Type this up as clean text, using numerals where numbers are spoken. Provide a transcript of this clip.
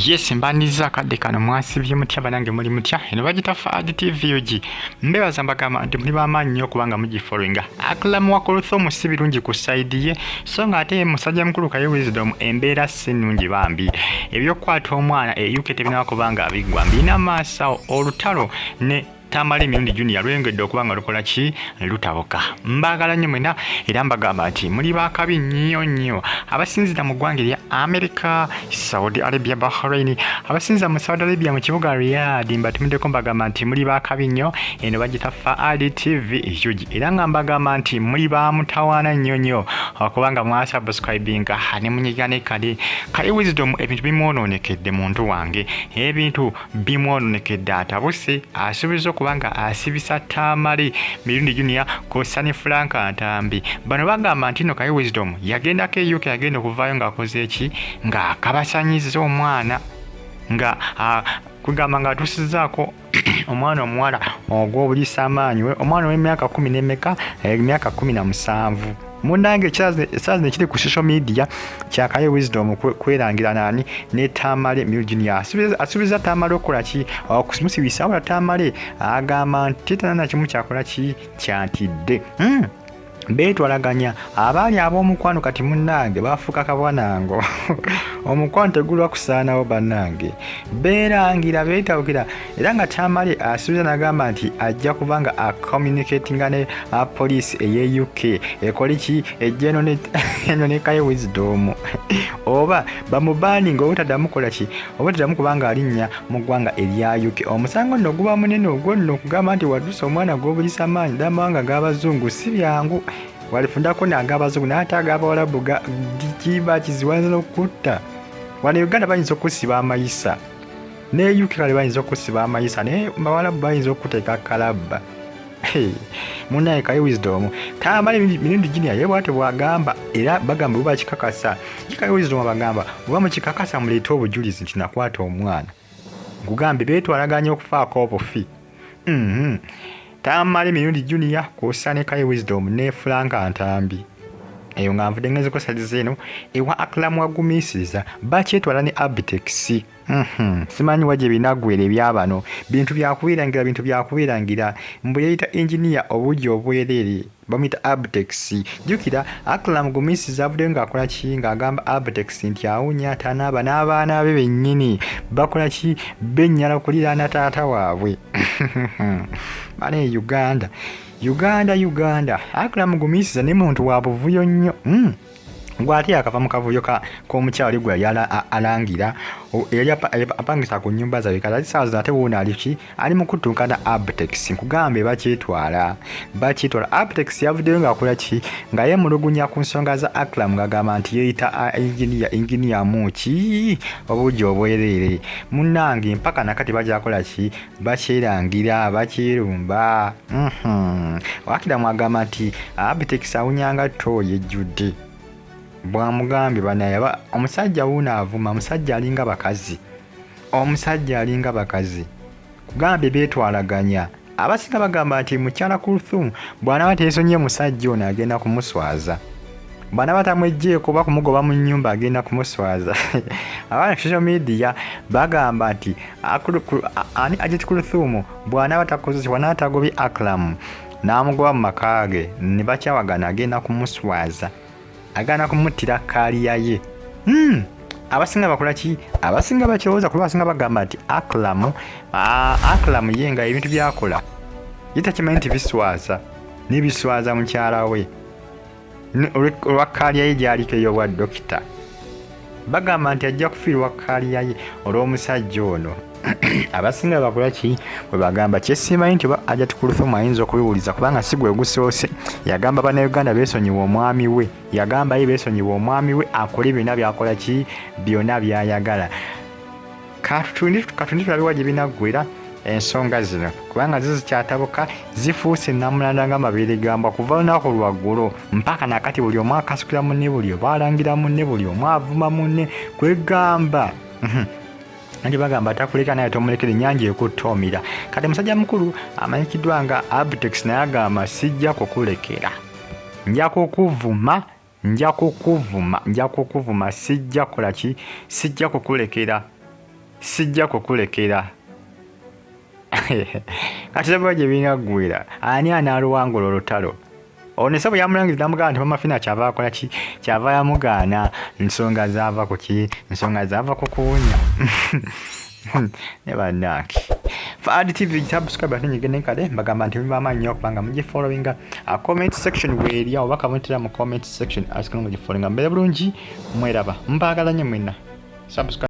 Yes, mbaniza kadde kano mwasibye mutya banange muli mutya eno bagita Fad TV ogi mbebaza mbagamba nti muli bamaanyi nnyo kubanga mugifollowinga Acram wa Kuluthumu si birungi ku side ye so nga ate musajja mukulu Kaye Wisdom embeera si nnungi bambi ebyokukwata omwana UK tebinaba kubanga biggwa mbina maaso Olutaalo ne Tamale Mirundi Junior lwengedde okubanga lukola ki lutabuka mbagala nnyo mwena era mbagamba nti muli bakabi nnyo nnyo abasinzira mu ggwanga lya America, Saudi Arabia, Bahrain, abasinzira mu Saudi Arabia mu kibuga Riyadh mbatumiddeko mbagamba nti muli bakabi nnyo eno bagita Fad TV yugi era nga mbagamba nti muli bamutawaana nnyo nnyo okubanga mwasubscribinga ne munyigane kale Kaye Wisdom ebintu bimwononekedde muntu wange ebintu bimwononekedde atabuse asubiza kubanga asibisa Tamale Mirundi Junior ko Sani Frank Ntambi bano bagamba nti no Kaye Wisdom yagenda ke UK yagenda okuvaayo ng'akoze eki nga akabasanyiza omwana nga kugamba nga atusizaako omwana omuwala ogw'obulisa amaanyi we omwana w'emyaka 10 n'emeka emyaka 17 munange ekisazi nekiri ku social media kya Kaye Wisdom kwerangira nani ne Tamale Mirundi Junior asubiza Tamale okukola ki okumusibisa wala Tamale agamba nti tana kimu kyakola ki kyantidde beetwalaganya abaali ab'omukwano kati munnange bafuuka kabwanango omukwano tegulwa kusaanawo bannange beerangira beetawukira era nga Tamale asuubiza n'agamba nti ajja kubanga acommunicatinga ne police eye UK ekole ki ejja eno ne Kaye Wisdom oba bamubaaninga obutaddamu kola ki obutaddamu kubanga alinnya mu ggwanga erya UK omusango nno guba munene ogwo nno okugamba nti wadduse omwana gw'obulisa amaanyi n'amawanga g'abazungu si byangu walifundako n'ag'abazungu n'ate ag'abawalabu kiba kiziwanza n'okutta wano Uganda bayinza okusiba amayisa ne UK kale bayinza okusiba amayisa naye bawalabu bayinza okuteeka kalabba munaye Kaye Wisdom Tamale Mirundi Junior ye bwate bwagamba era bagamba buba kikakasa Kaye Wisdom bagamba buba mukikakasa muleeta obujulizi nti nakwata omwana ngugambe beetwalaganya okufaako obufi Tamale Mirundi Junior kusa ne Kaye Wisdom ne Frank Ntambi eyo nga nvudde ngeze ko saliza eno ewa Acram wagumiisiriza bakyetwala ne Abitex simanyi waje binagwere ebyabano bintu byakubirangira mbu yeyita engineer obuji obwerere bamuyita Abitex jukira Acram gumiisiza avuddeyo ng'akola ki ng'agamba Abitex nti awunya tanaaba n'abaana be bennyini bakola ki bennyala kuliraana taata waabwe bane Uganda Acram gumiisiza ne muntu wa buvuyo nnyo ngwate akava mu kavuyo k'omukyalo gwe yali alangira yali apangisa ku nnyumba zaabwe kati saawa ate wuuna ali mu kutunkana Abitex nkugambe bakyetwala Abitex yavuddeyo ng'akola ki nga yeemulugunya ku nsonga za Acram ng'agamba nti yeeyita engineer muki obuugi obwereere munnange mpaka nakati bajakola ki bakyerangira bakyerumba wakira mwagamba nti Abitex awunyanga ttooyi ejjudde bwamugambye banaye omusajja wuuna avuma omusajja alinga bakazi kugambe beetwalaganya abasinga bagamba nti mukyala Kuluthumu bw'anaaba teesonye musajja ono agenda kumuswaza bw'anaaba tamwejjeeko oba kumugoba mu nnyumba agenda kumuswaza abaana social media bagamba nti ani Hajjat Kuluthumu bw'anaaba tagobye Acram n'amugoba mu maka ge ne bakyawagana agenda kumuswaza agana kumuttira kaaliya ye abasinga bakola ki abasinga bakirowooza kuba abasinga bagamba nti Acram ye nga ebintu byakola yitakimanyi nti biswaza mukyala we olwa kaaliya ye gy'aliko ey'obwa dokita bagamba nti ajja kufiirwa kaaliya ye olw'omusajja ono abasinga bakola ki bwe bagamba kyesimanyi nti Hajjat Kuluthumu ayinza okubiwuliza kubanga si gwe gusoose yagamba bannayuganda beesonyiwa omwami we akole byonna byakola ki byonna byayagala katundi tulabe wa gye binaggwera ensonga zino kubanga zo zikyatabuka zifuuse namulanda ng'amabeere gamba kuva lunaku lwaggulu mpaka nakati buli omu akasukira munne buli omu alangira munne buli omu avuma munne kwegamba nti bagamba atakuleka naye tomulekere ennyanja ekuttoomira kati musajja mukulu amanyikiddwa nga Abitex naye agamba sijja kukulekera nja kukuvuma sijja kukulekera sijja kukulekera. Kati bwe gye binaggwira ani anaaluwangula olutalo. Ono sebo yamulangiriza namugamba nti Mama Fina kyava akola ki, kyava yamugaana nsonga zaava ku ki, nsonga zaava ku kuwunya. Ne bannange Fad TV subscribe ate nyigende nkade mbagamba nti muli bamaanyi nnyo okubanga mugifollowinga comment section weerya oba kamuntira mu comment section asikanga mugifollowinga mbere bulungi mweraba mpaagala nnyo mwenna subscribe